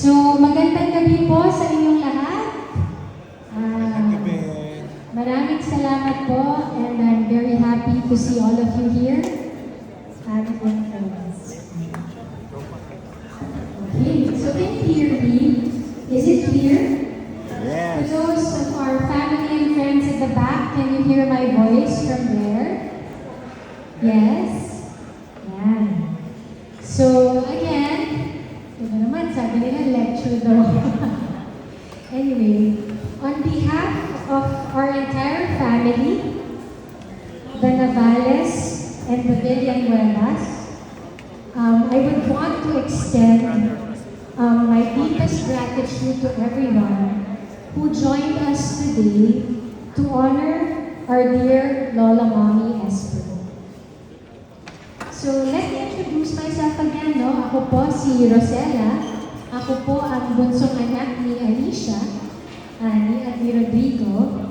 So, magandang gabi po sa inyong lahat. Maraming salamat po, and I'm very happy to see all of you here. Ating friends. Okay, so can you hear me? Is it clear? Yes. For those of our family and friends at the back, can you hear my voice from there? Yes? Yan. So, again, ito naman, sabi nila, lecture daw. Anyway, on behalf of our entire family, the Navales and the Villanuevas, I would want to extend my deepest gratitude to everyone who joined us today to honor our dear Lola Mommy Esper. So, let me introduce myself again, no? Ako po si Rosella. Ako po ang bunsong anak ni Alicia, ni Rodrigo.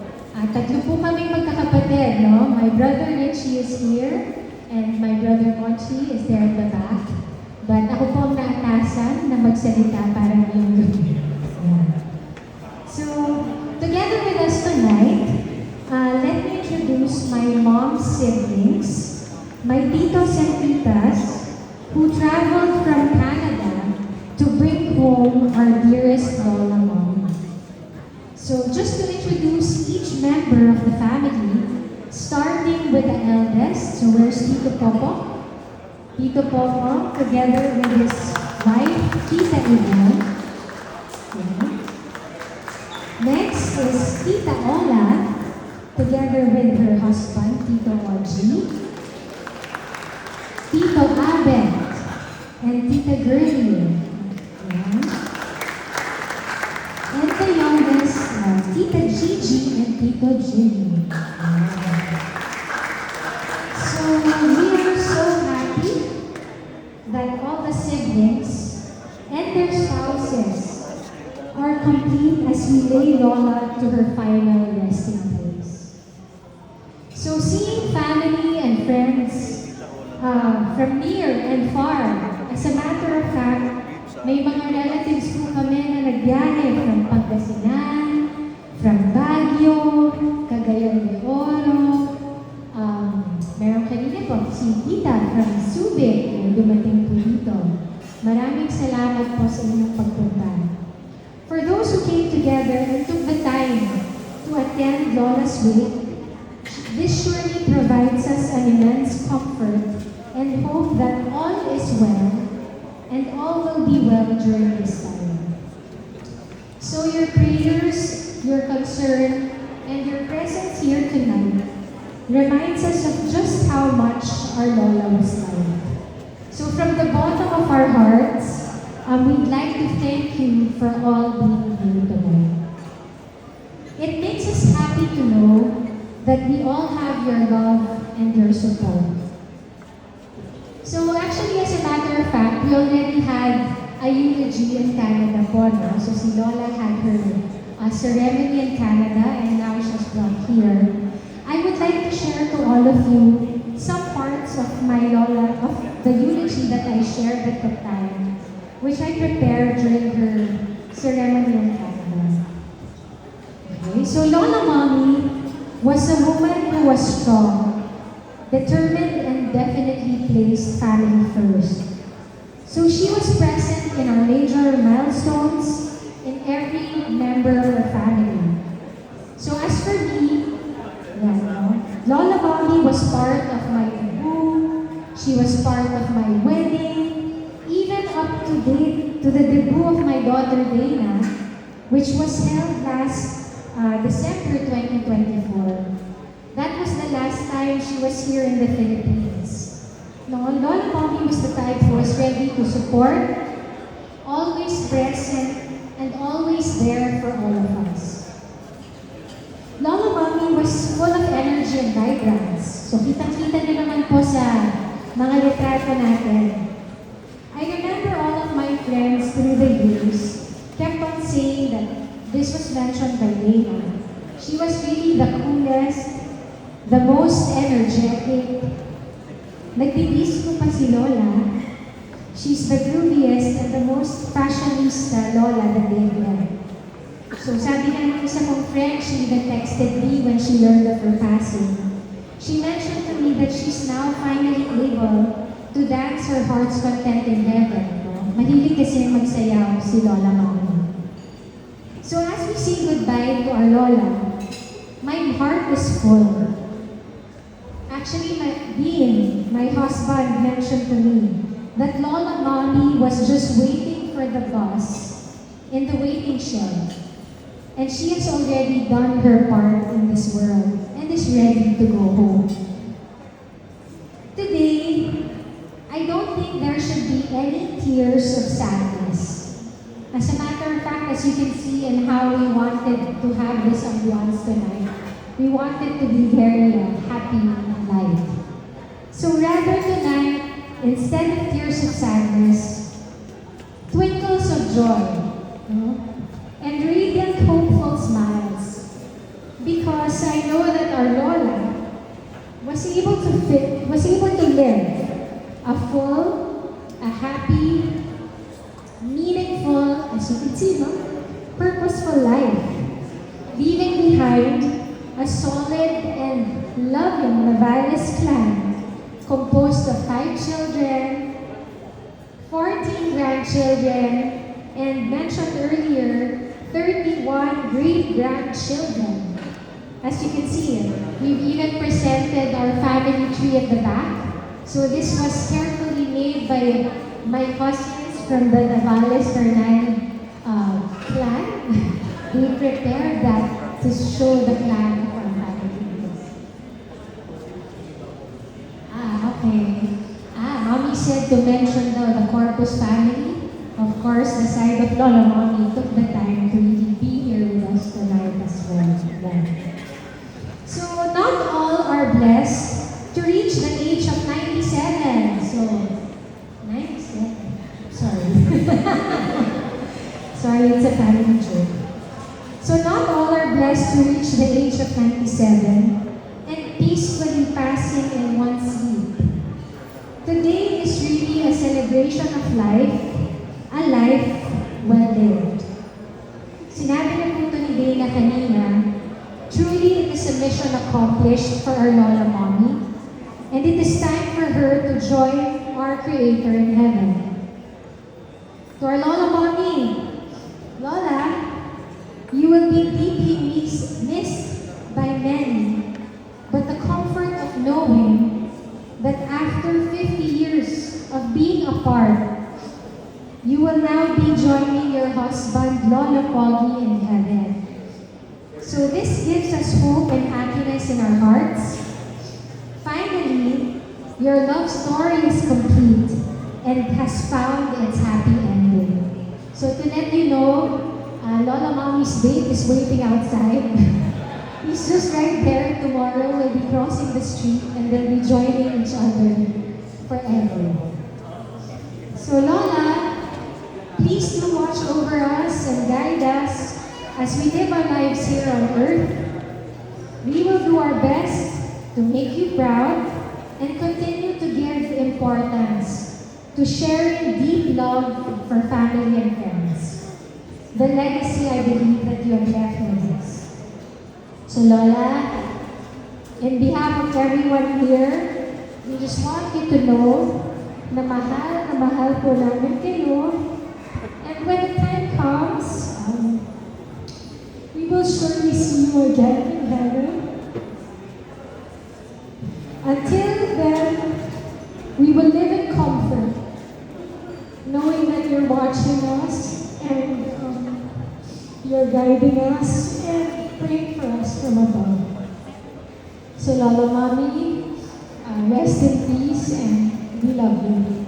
Tatlo po kaming magkakapatid, no? My brother Richie is here, and my brother Monchi is there at the back. But ako po ang naatasan na magsalita para ngayong gabi. So, together with us tonight, let me introduce my mom's siblings. My titos and titas who traveled from Canada to bring home our dearest Lola Mommy. So just to introduce each member of the family, starting with the eldest, so where's Tito Popo? Tito Popo, together with his wife, Tita Yvonne. Okay. Next is Tita Ola, together with her husband, Tito Oji. Tito Abet and Tita Girlie. Ayan. And the youngest, Tita Gigi and Tito Jimmy. So we are so happy that all the siblings and their spouses are complete as we lay Lola to her final resting place. So seeing family and friends from near and far. As a matter of fact, may mga relatives po kami na nagbiyahe from Pangasinan, from Baguio, Cagayan de Oro. Meron kanina po si Tita from Subic na dumating po dito. Maraming salamat po sa inyong pagpunta. For those who came together and took the time to attend Lola's wake, this surely provides us an immense comfort and hope that all is well and all will be well during this time. So your prayers, your concern, and your presence here tonight reminds us of just how much our Lola was loved. So from the bottom of our hearts, we'd like to thank you for all being here tonight. It makes us happy to know that we all have your love and your support. So actually, as a matter of fact, we already had a eulogy in Canada po, no? So si Lola had her ceremony in Canada and now she's brought here. I would like to share to all of you some parts of my Lola, of the eulogy that I shared at the time, which I prepared during her ceremony in Canada. Okay, so Lola Mommy was a woman who was strong, determined, and definitely placed family first. So she was present in our major milestones in every member of our family. So as for me, Lola Mommy was part of my debut, she was part of my wedding, even up to date to the debut of my daughter Dana, which was held last December 2024. That was the last time she was here in the Philippines. No, Lola Mommy was the type who was ready to support, always present, and always there for all of us. Lola Mommy was full of energy and vibrance. So kitang-kita niyo naman po sa mga retrato natin. I remember all of my friends through the years kept on saying that this was mentioned by Dana. She was really the coolest, the most energetic. Nagtitiis ko pa si Lola. She's the grooviest and the most fashionista lola that they've met. So sabi nga ng isa kong friend, she even texted me when she learned of her passing. She mentioned to me that she's now finally able to dance her heart's content in heaven. No? Mahilig kasi magsayaw si Lola Mami. So as we say goodbye to our Lola, my heart is full. Actually, my husband mentioned to me that Lola Mami was just waiting for the bus in the waiting shed. And she has already done her part in this world and is ready to go home. Today, I don't think there should be any tears of sadness. As a matter of fact, as you can see in how we wanted to have this ambiance tonight, we wanted to be very happy and light. So rather tonight, instead of tears of sadness, twinkles of joy, and radiant, hopeful smiles. Because I know that our Lola was able to live a full, a happy, meaningful, as you can see, purposeful life, leaving behind a solid and loving Navales clan composed of 5 children, 14 grandchildren, and mentioned earlier, 31 great-grandchildren. As you can see, we've even presented our family tree at the back. So this was carefully made by my cousins from the Navales Fernan clan. We prepared that to show the clan of our family. Okay. Mommy said to mention the Corpus family. Of course, the side of Lola Mommy took the time to really be here with us tonight as well. So, not all are blessed to reach the age of 97. So, 97? Sorry. Sorry, it's a family joke. So, not all are blessed to reach the age of 97 and peacefully passing in one sleep. Today is really a celebration of life, a life well lived. Sinabi na po ito ni Dana kanina, truly it is a mission accomplished for our Lola Mommy, and it is time for her to join our Creator in heaven. To our Lola Mommy, Lola, you will be deeply missed by many, but the comfort of knowing that after 50 years of being apart, you will now be joining your husband, Lola Pogi, in heaven. So this gives us hope and happiness in our hearts. Finally, your love story is complete and has found its happy ending. So to let you know, Lola Mommy's babe is waiting outside. He's just right there. Tomorrow we'll be crossing the street and they'll be joining each other forever. So Lola, please do watch over us and guide us as we live our lives here on earth. We will do our best to make you proud and continue to give importance to sharing deep love for family and friends. The legacy I believe that you have left with us. So Lola, in behalf of everyone here, we just want you to know na mahal po namin kayo. And when the time comes, we will surely see you again in heaven. Until then, we will live in comfort, knowing that you're watching us and you're guiding us and praying for us from above. So Lola Mommy, rest in peace and we love you.